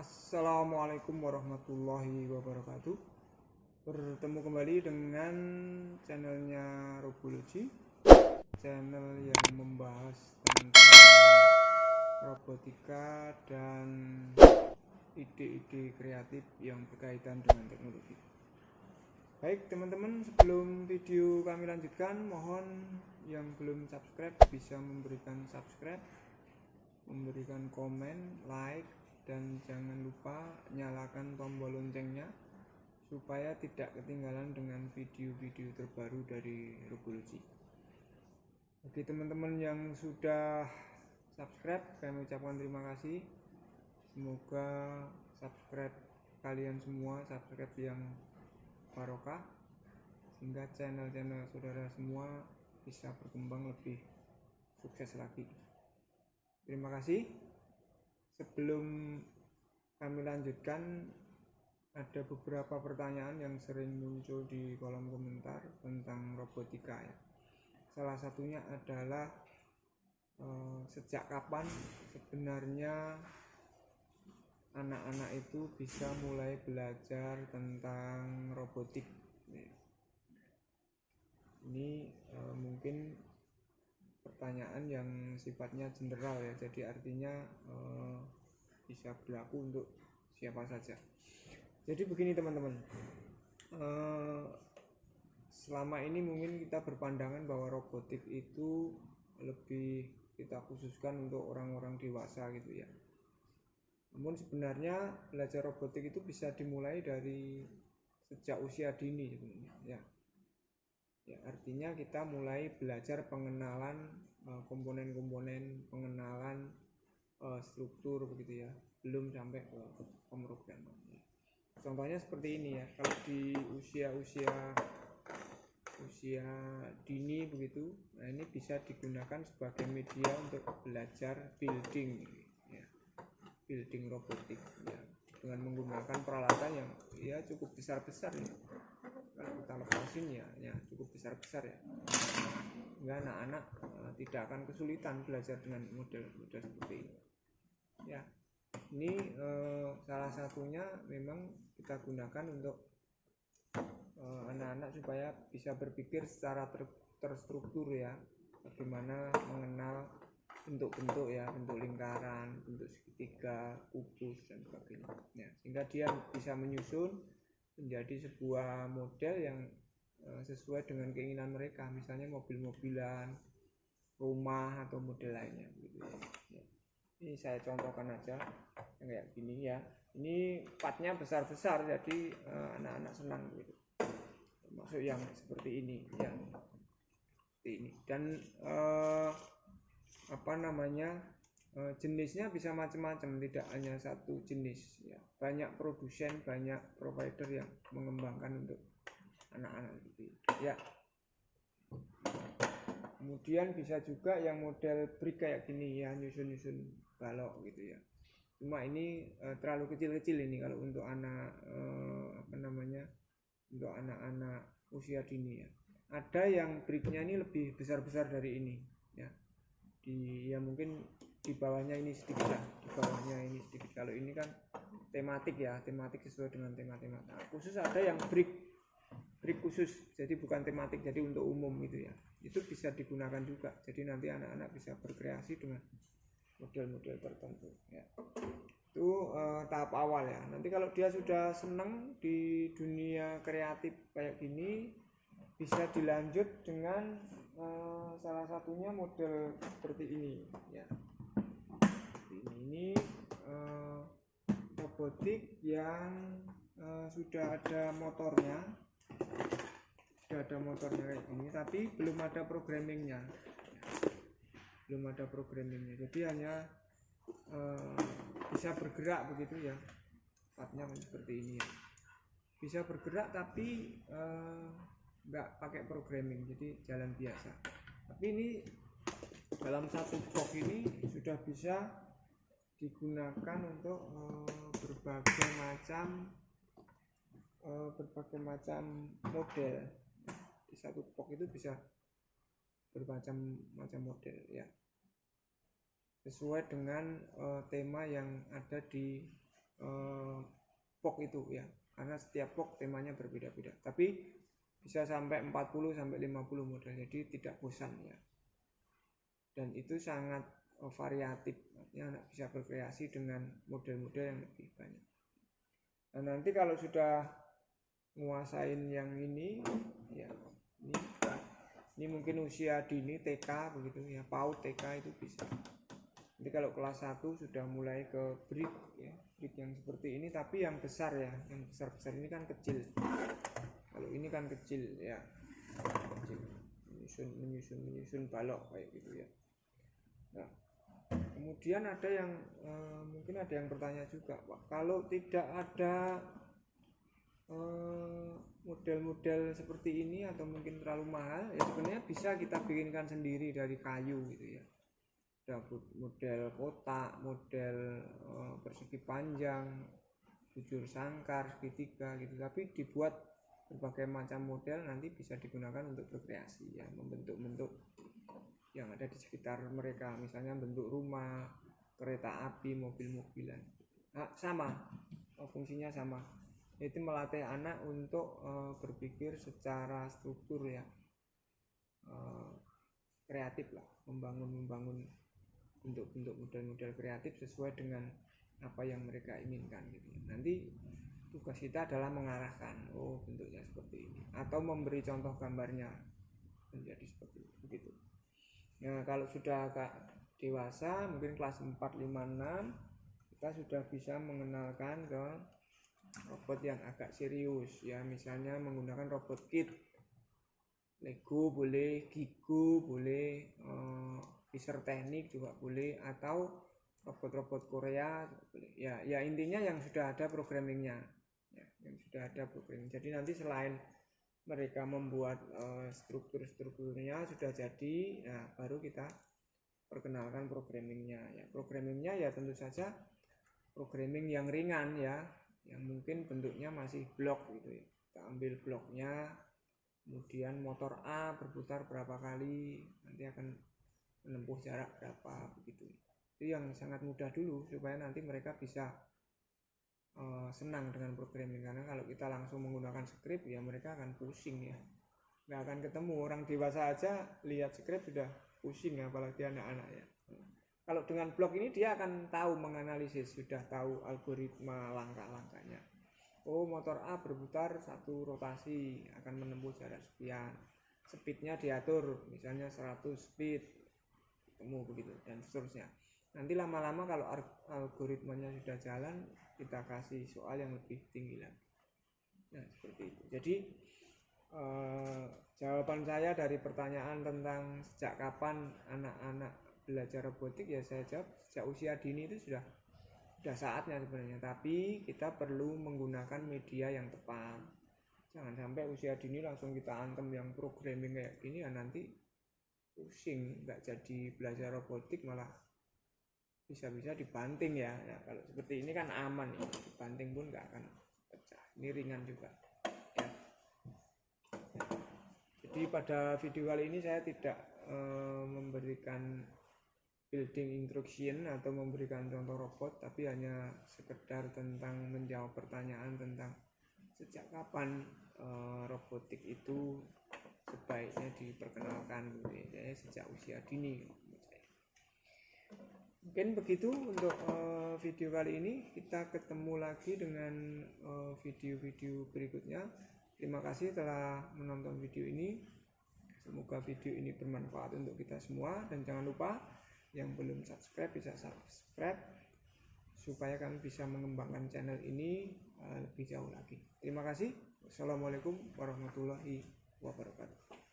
Assalamualaikum warahmatullahi wabarakatuh. Bertemu kembali dengan channelnya Robology, channel yang membahas tentang robotika dan ide-ide kreatif yang berkaitan dengan teknologi. Baik teman-teman, sebelum video kami lanjutkan, mohon yang belum subscribe bisa memberikan subscribe, memberikan komen, like, dan jangan lupa nyalakan tombol loncengnya supaya tidak ketinggalan dengan video-video terbaru dari Robology. Bagi teman-teman yang sudah subscribe, kami ucapkan terima kasih. Semoga subscribe kalian semua subscribe yang barokah, sehingga channel-channel saudara semua bisa berkembang lebih sukses lagi. Terima kasih. Sebelum kami lanjutkan, ada beberapa pertanyaan yang sering muncul di kolom komentar tentang robotika ya. Salah satunya adalah sejak kapan sebenarnya anak-anak itu bisa mulai belajar tentang robotik. Ini mungkin pertanyaan yang sifatnya general ya, jadi artinya bisa berlaku untuk siapa saja. Jadi begini teman-teman, selama ini mungkin kita berpandangan bahwa robotik itu lebih kita khususkan untuk orang-orang dewasa gitu ya. Namun sebenarnya belajar robotik itu bisa dimulai dari sejak usia dini sebenarnya ya. Ya, artinya kita mulai belajar pengenalan komponen-komponen, pengenalan struktur begitu ya, belum sampai ke pemrograman. Contohnya seperti ini ya, kalau di usia dini begitu, nah ini bisa digunakan sebagai media untuk belajar building ya, building robotik ya, dengan menggunakan peralatan yang ya cukup besar-besar ya. Kalau kita lepasin ya cukup besar-besar ya, sehingga anak-anak tidak akan kesulitan belajar dengan model-model seperti ini ya. Ini salah satunya memang kita gunakan untuk anak-anak supaya bisa berpikir secara terstruktur ya, bagaimana mengenal bentuk-bentuk ya, bentuk lingkaran, bentuk segitiga, kubus dan sebagainya ya, sehingga dia bisa menyusun menjadi sebuah model yang sesuai dengan keinginan mereka, misalnya mobil-mobilan, rumah atau model lainnya gitu ya. Ini saya contohkan aja yang kayak gini ya. Ini partnya besar-besar, jadi anak-anak senang gitu. Termasuk yang seperti ini ya. Seperti ini. Dan jenisnya bisa macam-macam, tidak hanya satu jenis ya. Banyak produsen, banyak provider yang mengembangkan untuk anak-anak gitu ya. Kemudian bisa juga yang model brick kayak gini ya, nyusun-nyusun balok gitu ya. Cuma ini terlalu kecil-kecil ini kalau untuk anak untuk anak-anak usia dini ya. Ada yang bricknya ini lebih besar-besar dari ini ya. Ya mungkin di bawahnya ini sedikit lah, di bawahnya ini sedikit. Kalau ini kan tematik ya, tematik sesuai dengan tema-tema. Nah, khusus ada yang brick khusus, jadi bukan tematik, jadi untuk umum gitu ya. Itu bisa digunakan juga, jadi nanti anak-anak bisa berkreasi dengan model-model tertentu ya. Itu tahap awal ya. Nanti kalau dia sudah senang di dunia kreatif kayak gini, bisa dilanjut dengan salah satunya model seperti ini ya. Ini robotik yang sudah ada motornya kayak gini, tapi belum ada programmingnya, jadi hanya bisa bergerak begitu ya. Partnya seperti ini ya. Bisa bergerak tapi nggak pakai programming, jadi jalan biasa. Tapi ini dalam satu box ini sudah bisa digunakan untuk berbagai macam model. Di satu box itu bisa bermacam-macam model ya, sesuai dengan tema yang ada di POK itu ya, karena setiap POK temanya berbeda-beda, tapi bisa sampai 40 sampai 50 model, jadi tidak bosan ya. Dan itu sangat variatif, artinya anak bisa berkreasi dengan model-model yang lebih banyak. Nah, nanti kalau sudah nguasain yang ini ya, ini mungkin usia dini TK begitu ya, PAUD TK itu bisa. Jadi kalau kelas 1 sudah mulai ke brick ya, brick yang seperti ini, tapi yang besar ya, yang besar-besar ini kan kecil. Kalau ini kan kecil ya, kecil, menyusun balok kayak gitu ya. Nah, kemudian ada yang mungkin ada yang bertanya juga, Pak, kalau tidak ada model-model seperti ini atau mungkin terlalu mahal, ya sebenarnya bisa kita bikinkan sendiri dari kayu gitu ya. Ada model kotak, model persegi panjang, bujur sangkar, segitiga gitu, tapi dibuat berbagai macam model, nanti bisa digunakan untuk berkreasi ya, membentuk-bentuk yang ada di sekitar mereka, misalnya bentuk rumah, kereta api, mobil-mobilan. Nah, sama fungsinya sama, itu melatih anak untuk berpikir secara struktur ya, kreatif lah, membangun bentuk-bentuk model-model kreatif sesuai dengan apa yang mereka inginkan gitu. Nanti tugas kita adalah mengarahkan, oh bentuknya seperti ini, atau memberi contoh gambarnya menjadi seperti itu gitu. Nah, kalau sudah agak dewasa, mungkin kelas 4, 5, 6, kita sudah bisa mengenalkan ke robot yang agak serius ya, misalnya menggunakan robot kit, Lego boleh, Gigo boleh, Fisher Teknik juga boleh, atau robot-robot Korea juga boleh. Ya intinya yang sudah ada programmingnya, ya, yang sudah ada programming. Jadi nanti selain mereka membuat struktur-strukturnya sudah jadi, nah baru kita perkenalkan programmingnya. Ya, programmingnya ya tentu saja programming yang ringan ya, yang mungkin bentuknya masih blok gitu ya. Kita ambil bloknya, kemudian motor A berputar berapa kali, nanti akan menempuh jarak berapa begitu. Itu yang sangat mudah dulu supaya nanti mereka bisa senang dengan programming, karena kalau kita langsung menggunakan script ya mereka akan pusing ya, nggak akan ketemu. Orang dewasa aja lihat script sudah pusing, apalagi anak-anak ya. Kalau dengan blok ini dia akan tahu menganalisis, sudah tahu algoritma langkah-langkahnya. Oh, motor A berputar satu rotasi akan menempuh jarak sekian, speednya diatur misalnya 100 speed, ketemu begitu dan seterusnya. Nanti lama-lama kalau algoritmanya sudah jalan, kita kasih soal yang lebih tinggi lagi. Nah, seperti itu. Jadi jawaban saya dari pertanyaan tentang sejak kapan anak-anak belajar robotik, ya saya jawab sejak usia dini itu sudah saatnya sebenarnya, tapi kita perlu menggunakan media yang tepat. Jangan sampai usia dini langsung kita antem yang programming kayak gini, ya nanti pusing, nggak jadi belajar robotik, malah bisa-bisa dibanting ya. Nah, kalau seperti ini kan aman ya, dibanting pun nggak akan pecah, ini ringan juga ya. Jadi pada video kali ini saya tidak memberikan building instruction atau memberikan contoh robot, tapi hanya sekedar tentang menjawab pertanyaan tentang sejak kapan robotik itu sebaiknya diperkenalkan gitu ya, sejak usia dini. Mungkin begitu untuk video kali ini. Kita ketemu lagi dengan video-video berikutnya. Terima kasih telah menonton video ini. Semoga video ini bermanfaat untuk kita semua, dan jangan lupa yang belum subscribe bisa subscribe supaya kami bisa mengembangkan channel ini lebih jauh lagi. Terima kasih. Wassalamualaikum warahmatullahi wabarakatuh.